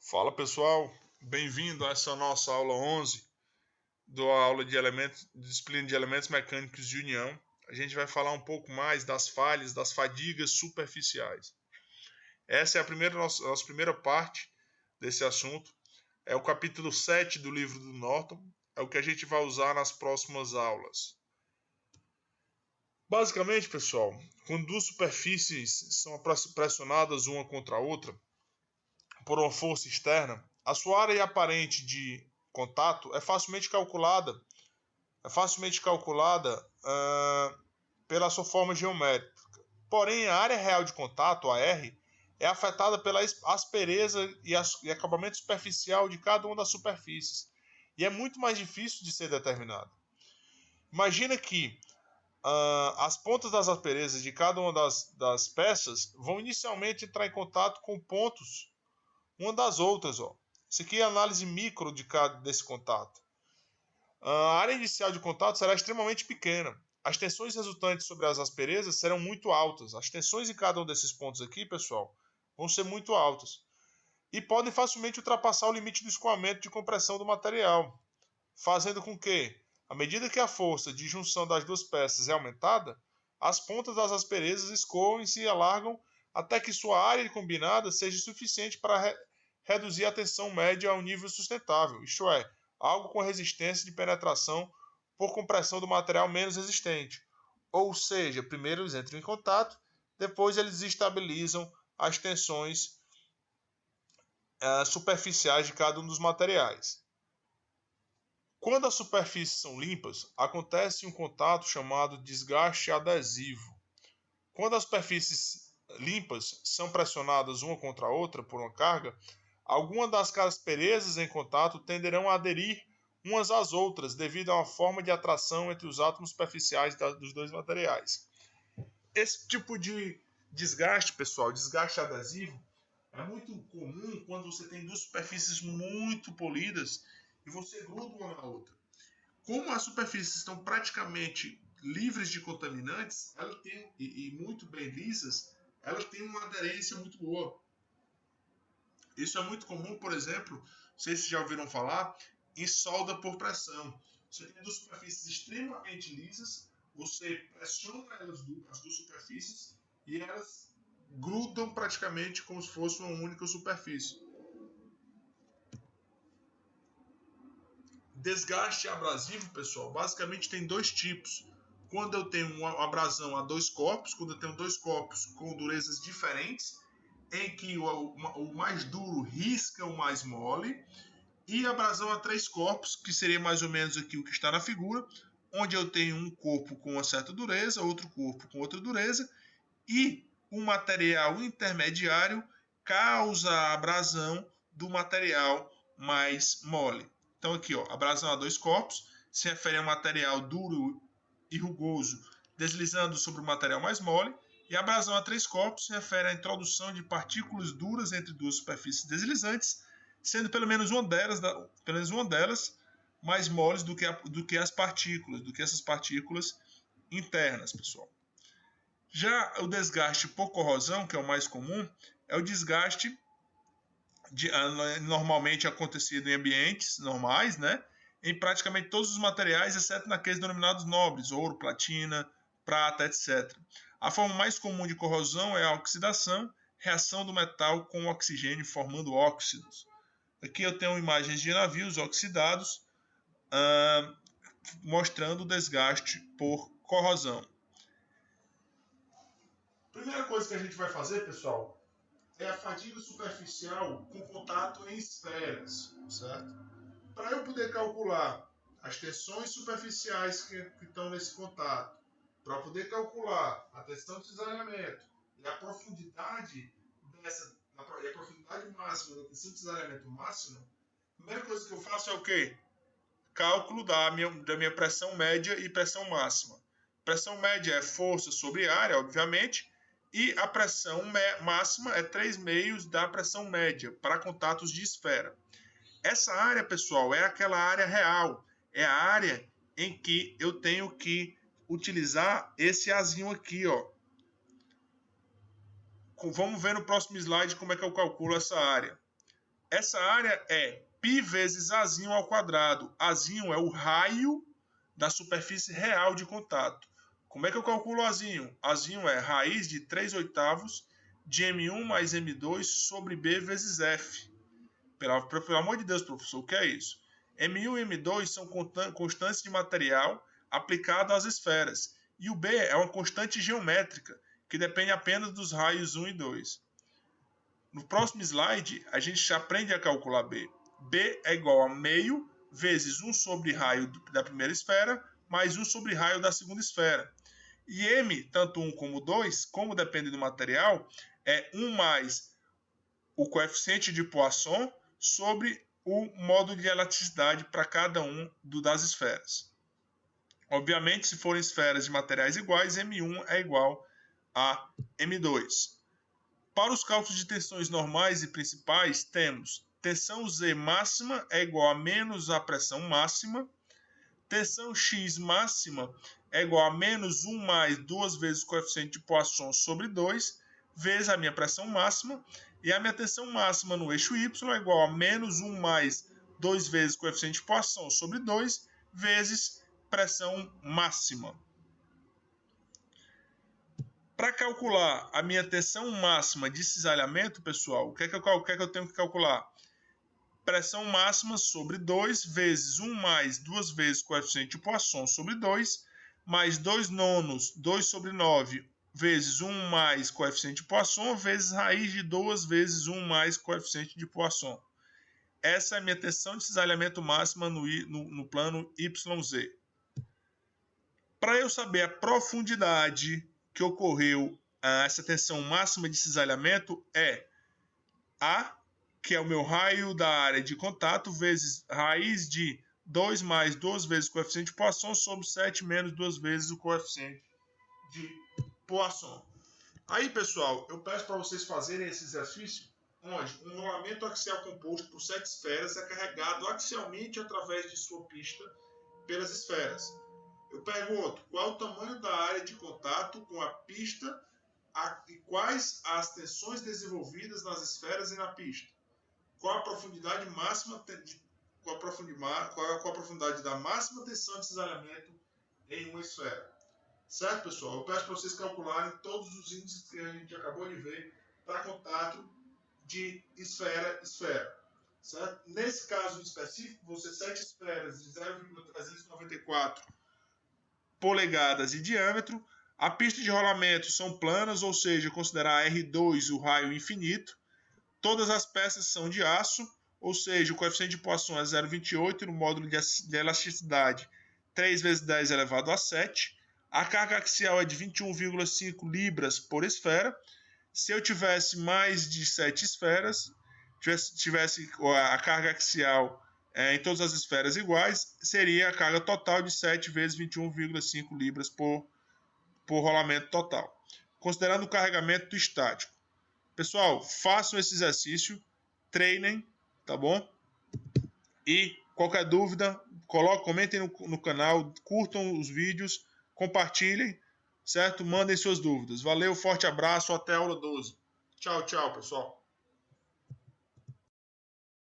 Fala pessoal, bem-vindo a essa nossa aula 11 da aula de disciplina de elementos mecânicos de união. A gente vai falar um pouco mais das falhas, das fadigas superficiais. Essa é a nossa primeira parte desse assunto. É o capítulo 7 do livro do Norton. É o que a gente vai usar nas próximas aulas. Basicamente, pessoal, quando duas superfícies são pressionadas uma contra a outra por uma força externa, a sua área aparente de contato é facilmente calculada pela sua forma geométrica. Porém, a área real de contato, a R, é afetada pela aspereza e acabamento superficial de cada uma das superfícies, e é muito mais difícil de ser determinada. Imagina que as pontas das asperezas de cada uma das peças vão inicialmente entrar em contato com pontos uma das outras. Isso aqui é a análise micro desse contato. A área inicial de contato será extremamente pequena. As tensões resultantes sobre as asperezas serão muito altas. As tensões em cada um desses pontos aqui, pessoal, vão ser muito altas. E podem facilmente ultrapassar o limite do escoamento de compressão do material, fazendo com que, à medida que a força de junção das duas peças é aumentada, as pontas das asperezas escoam e se alargam até que sua área combinada seja suficiente para reduzir a tensão média a um nível sustentável, isto é, algo com resistência de penetração por compressão do material menos resistente. Ou seja, primeiro eles entram em contato, depois eles estabilizam as tensões superficiais de cada um dos materiais. Quando as superfícies são limpas, acontece um contato chamado desgaste adesivo. Quando as superfícies limpas são pressionadas uma contra a outra por uma carga, algumas das asperezas em contato tenderão a aderir umas às outras devido a uma forma de atração entre os átomos superficiais dos dois materiais. Esse tipo de desgaste, pessoal, desgaste adesivo, é muito comum quando você tem duas superfícies muito polidas e você gruda uma na outra. Como as superfícies estão praticamente livres de contaminantes e muito bem lisas, elas têm uma aderência muito boa. Isso é muito comum, por exemplo, não sei se já ouviram falar, em solda por pressão. Você tem duas superfícies extremamente lisas, você pressiona as duas superfícies e elas grudam praticamente como se fosse uma única superfície. Desgaste abrasivo, pessoal, basicamente tem dois tipos. Quando eu tenho uma abrasão a dois corpos, quando eu tenho dois corpos com durezas diferentes, em que o mais duro risca o mais mole, e abrasão a três corpos, que seria mais ou menos aqui o que está na figura, onde eu tenho um corpo com uma certa dureza, outro corpo com outra dureza, e o material intermediário causa a abrasão do material mais mole. Então aqui, abrasão a dois corpos, se refere a um material duro e rugoso deslizando sobre o material mais mole, e a abrasão a três corpos se refere à introdução de partículas duras entre duas superfícies deslizantes, sendo pelo menos uma delas mais moles do que essas partículas internas, pessoal. Já o desgaste por corrosão, que é o mais comum, é o desgaste normalmente acontecido em ambientes normais, né? Em praticamente todos os materiais, exceto naqueles denominados nobres, ouro, platina, prata, etc. A forma mais comum de corrosão é a oxidação, reação do metal com o oxigênio formando óxidos. Aqui eu tenho imagens de navios oxidados, mostrando o desgaste por corrosão. Primeira coisa que a gente vai fazer, pessoal, é a fadiga superficial com contato em esferas, certo? Para eu poder calcular as tensões superficiais que estão nesse contato, para poder calcular a tensão de cisalhamento e a profundidade máxima da tensão de cisalhamento máxima, a primeira coisa que eu faço é o quê? Cálculo da minha pressão média e pressão máxima. Pressão média é força sobre área, obviamente, e a pressão máxima é 3/4 da pressão média para contatos de esfera. Essa área, pessoal, é aquela área real. É a área em que eu tenho que utilizar esse azinho aqui, ó. Vamos ver no próximo slide como é que eu calculo essa área. Essa área é π vezes Azinho ao quadrado. Azinho é o raio da superfície real de contato. Como é que eu calculo Azinho? Azinho é raiz de 3/8 de M1 mais M2 sobre B vezes F. Pelo amor de Deus, professor, o que é isso? M1 e M2 são constantes de material aplicado às esferas. E o B é uma constante geométrica, que depende apenas dos raios 1 e 2. No próximo slide, a gente já aprende a calcular B. B é igual a meio vezes 1 sobre raio da primeira esfera, mais 1 sobre raio da segunda esfera. E M, tanto 1 como 2, como depende do material, é 1 mais o coeficiente de Poisson sobre o módulo de elasticidade para cada um das esferas. Obviamente, se forem esferas de materiais iguais, M1 é igual a M2. Para os cálculos de tensões normais e principais, temos tensão Z máxima é igual a menos a pressão máxima, tensão X máxima é igual a menos 1 mais 2 vezes o coeficiente de Poisson sobre 2, vezes a minha pressão máxima, e a minha tensão máxima no eixo Y é igual a menos 1 mais 2 vezes o coeficiente de Poisson sobre 2, vezes pressão máxima. Para calcular a minha tensão máxima de cisalhamento, pessoal, o que é que eu tenho que calcular? Pressão máxima sobre 2 vezes 1 mais 2 vezes o coeficiente de Poisson sobre 2, mais 2 nonos, 2 sobre 9, vezes 1 mais coeficiente de Poisson, vezes raiz de 2 vezes 1 mais coeficiente de Poisson. Essa é a minha tensão de cisalhamento máxima no plano YZ. Para eu saber a profundidade que ocorreu essa tensão máxima de cisalhamento, é A, que é o meu raio da área de contato, vezes raiz de 2 mais 2 vezes o coeficiente de Poisson sobre 7 menos 2 vezes o coeficiente de Poisson. Aí, pessoal, eu peço para vocês fazerem esse exercício, onde um rolamento axial composto por 7 esferas é carregado axialmente através de sua pista pelas esferas. Eu pergunto, qual é o tamanho da área de contato com a pista e quais as tensões desenvolvidas nas esferas e na pista? Qual a profundidade máxima qual a profundidade da máxima tensão de cisalhamento em uma esfera? Certo, pessoal? Eu peço para vocês calcularem todos os índices que a gente acabou de ver para contato de esfera-esfera. Certo? Nesse caso específico, vão ser 7 esferas de 0,394 polegadas de diâmetro. A pista de rolamento são planas, ou seja, considerar R2 o raio infinito. Todas as peças são de aço, ou seja, o coeficiente de Poisson é 0,28 no módulo de elasticidade 3 vezes 10 elevado a 7. A carga axial é de 21,5 libras por esfera. Se eu tivesse mais de 7 esferas, tivesse a carga axial em todas as esferas iguais, seria a carga total de 7 vezes 21,5 libras por rolamento total, considerando o carregamento estático. Pessoal, façam esse exercício, treinem, tá bom? E qualquer dúvida, comentem no canal, curtam os vídeos, compartilhem, certo? Mandem suas dúvidas. Valeu, forte abraço, até a aula 12. Tchau, tchau, pessoal.